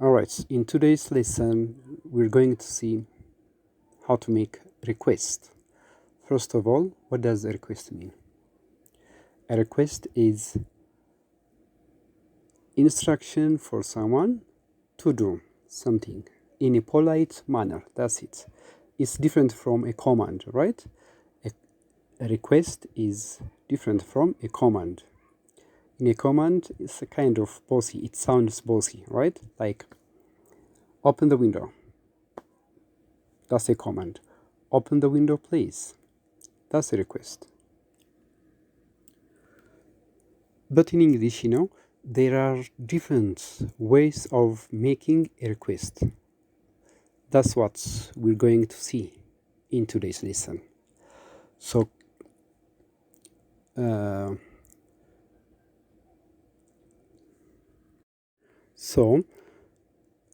Alright, in today's lesson, we're going to see how to make request. First of all, what does a request mean? A request is instruction for someone to do something in a polite manner. That's it. It's different from a command, right? A request is different from a command. In a command, it's a kind of bossy. It sounds bossy, right? Like, open the window. That's a command. Open the window, please. That's a request. But in English, there are different ways of making a request. That's what we're going to see in today's lesson. So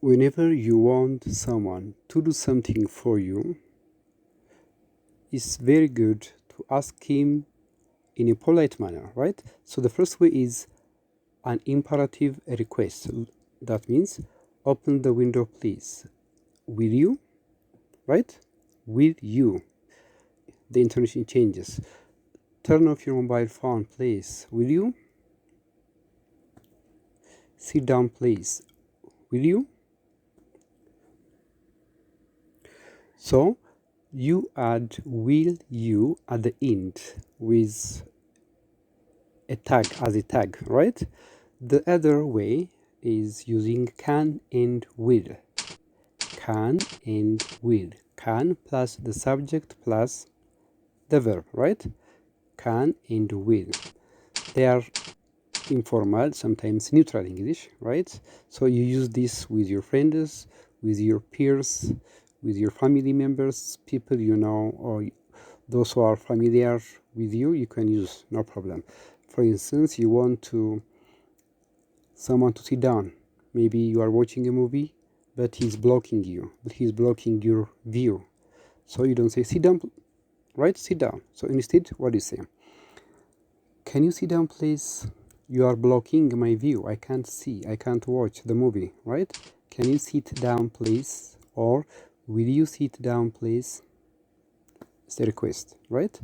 whenever you want someone to do something for you, it's very good to ask him in a polite manner, right? So the first way is an imperative request. That means, open the window, please. Will you? Right? Will you? The intonation changes. Turn off your mobile phone, please. Will you? Sit down, please. Will you? So you add will you at the end with a tag as a tag, right? The other way is using can and will. Can and will. Can plus the subject plus the verb, right? Can and will. They are informal, sometimes neutral English, right? So you use this with your friends, with your peers, with your family members, people you know, or those who are familiar with you, you can use, no problem. For instance, you want someone to sit down. Maybe you are watching a movie, but he's blocking you, but he's blocking your view. So you don't say, sit down, right? Sit down. So instead, what do you say? Can you sit down, please? You are blocking my view. I can't see. I can't watch the movie, right? Can you sit down, please? Or will you sit down, please? It's a request, right?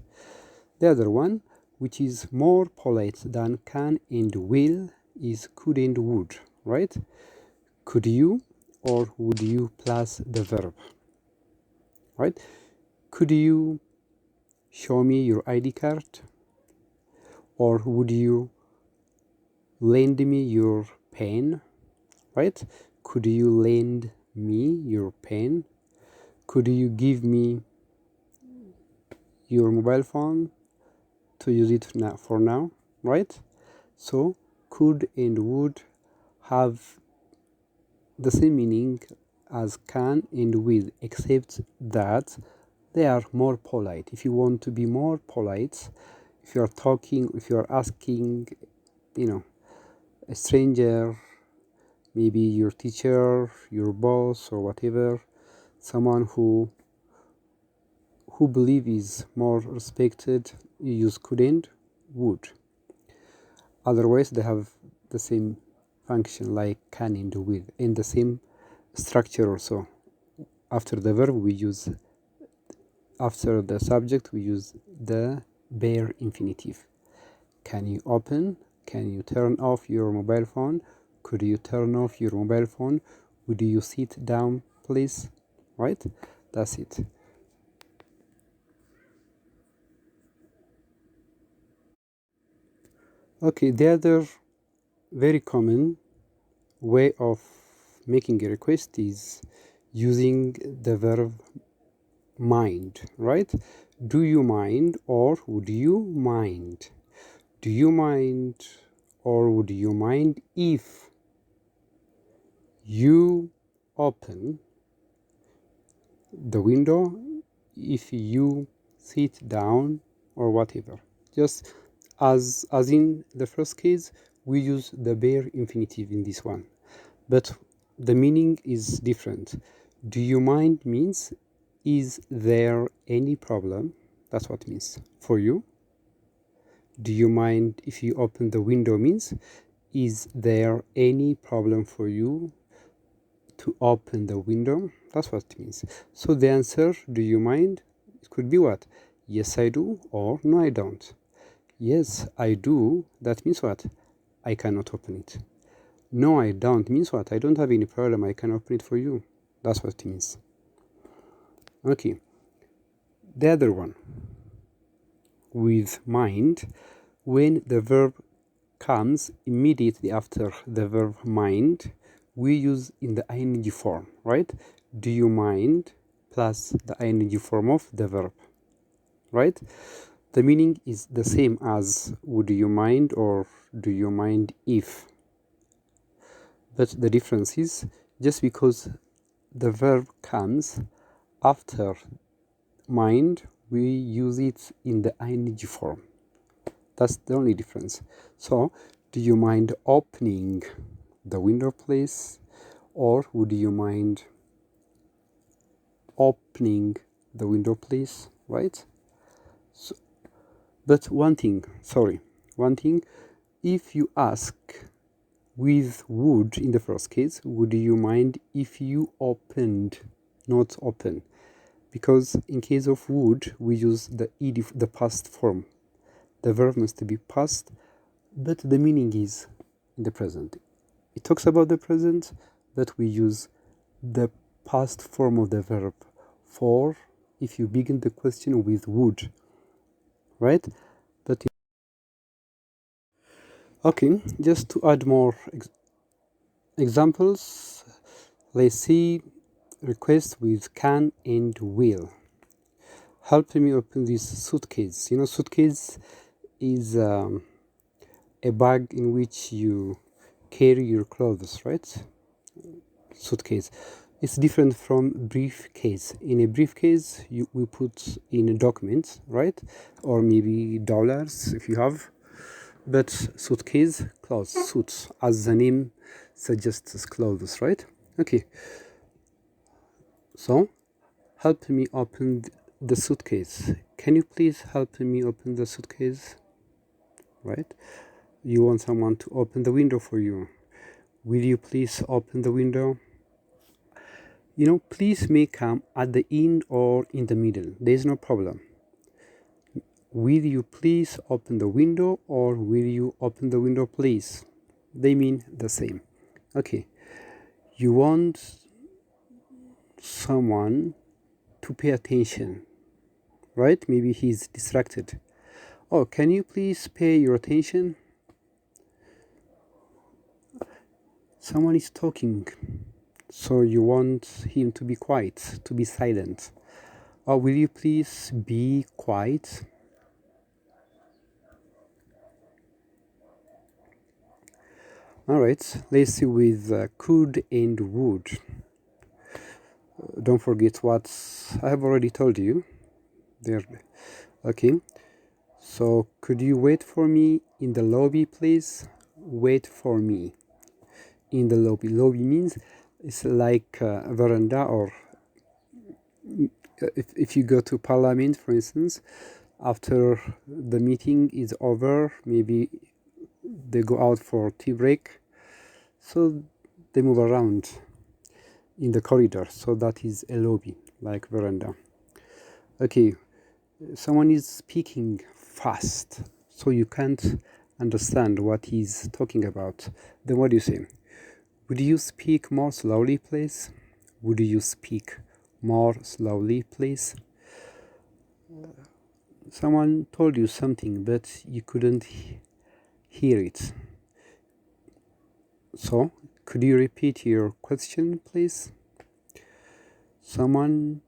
The other one, which is more polite than can and will, is could and would, right? Could you or would you plus the verb, right? Could you show me your ID card? Or would you lend me your pen, right? Could you lend me your pen? Could you give me your mobile phone to use it now, for now, right? So could and would have the same meaning as can and will, except that they are more polite. If you want to be more polite, if you are talking, if you are asking, a stranger, maybe your teacher, your boss, or whatever, someone who believe is more respected, you use could and would. Otherwise, they have the same function like can and will, and the same structure also. After the verb, after the subject, we use the bare infinitive. Can you open? Can you turn off your mobile phone? Could you turn off your mobile phone? Would you sit down, please? Right? That's it. Okay, the other very common way of making a request is using the verb mind, right? Do you mind or would you mind? Do you mind or would you mind if you open the window, if you sit down, or whatever? Just as in the first case, we use the bare infinitive in this one, but the meaning is different. Do you mind means, is there any problem? That's what it means for you. Do you mind if you open the window means, is there any problem for you? to open the window. That's what it means. So the answer, do you mind? It could be what? Yes, I do, or no, I don't. Yes, I do. That means what? I cannot open it. No, I don't means what? I don't have any problem. I can open it for you. That's what it means. Okay. The other one. With mind, when the verb comes immediately after the verb mind, we use in the ing form, right? Do you mind plus the ing form of the verb, right? The meaning is the same as would you mind or do you mind if. But the difference is just because the verb comes after mind, we use it in the ing form. That's the only difference. So, do you mind opening the window, please? Or would you mind opening the window, please? Right? So, but one thing, if you ask with would in the first case, would you mind if you opened, not open? Because in case of would, we use the ed, the past form. The verb must be past, but the meaning is in the present. It talks about the present, but we use the past form of the verb for if you begin the question with would, right? But okay, just to add more examples, let's see request with can and will. Help me open this suitcase. You know, suitcase is a bag in which you carry your clothes, right? Suitcase. It's different from briefcase. In a briefcase, we put in documents, right? Or maybe dollars if you have. But suitcase, clothes, suits, as the name suggests, clothes, right? Okay. So, help me open the suitcase. Can you please help me open the suitcase? Right? You want someone to open the window for you. Will you please open the window? You know, please may come at the end or in the middle. There is no problem. Will you please open the window or will you open the window please? They mean the same. Okay. You want someone to pay attention, right? Maybe he's distracted. Oh, can you please pay your attention? Someone is talking, so you want him to be quiet, to be silent. Or will you please be quiet? Alright, let's see with could and would. Don't forget what I have already told you. There. Okay. So, could you wait for me in the lobby, please? Wait for me in the lobby. Lobby means it's like a veranda, or if you go to parliament, for instance, after the meeting is over, maybe they go out for tea break. So they move around in the corridor. So that is a lobby, like veranda. Okay, someone is speaking fast, so you can't understand what he's talking about. Then what do you say? Would you speak more slowly, please? Would you speak more slowly, please? Someone told you something, but you couldn't hear it. So, could you repeat your question, please? Someone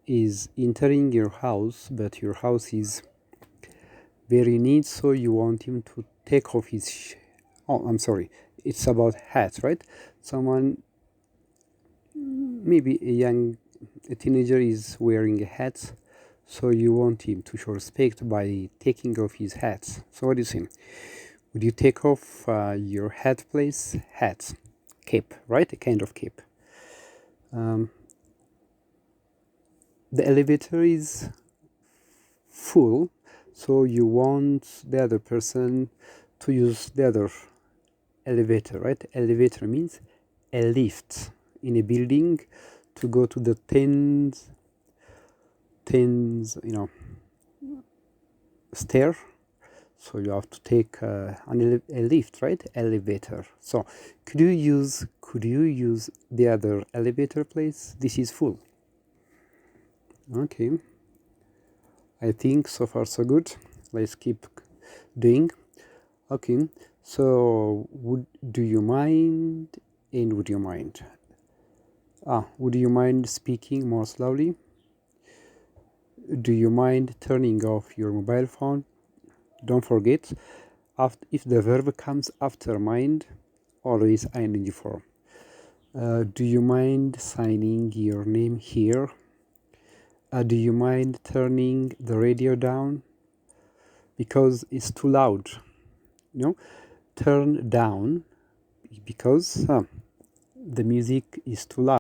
is entering your house, but your house is very neat, so you want him to take off his oh, I'm sorry, it's about hats, right? Someone, maybe a teenager is wearing a hat, so you want him to show respect by taking off his hat. So what do you say? Would you take off your hat, please? Hat, cape, right? A kind of cape. The elevator is full, so you want the other person to use the other elevator, right? Elevator means a lift in a building to go to the tens, stair. So you have to take a lift, right? Elevator. So could you use the other elevator, please? This is full. Okay. I think so far so good. Let's keep doing. Okay. So do you mind? And would you mind? Would you mind speaking more slowly? Do you mind turning off your mobile phone? Don't forget, if the verb comes after mind, always ing form. Do you mind signing your name here? Do you mind turning the radio down? Because it's too loud. Turn down because the music is too loud.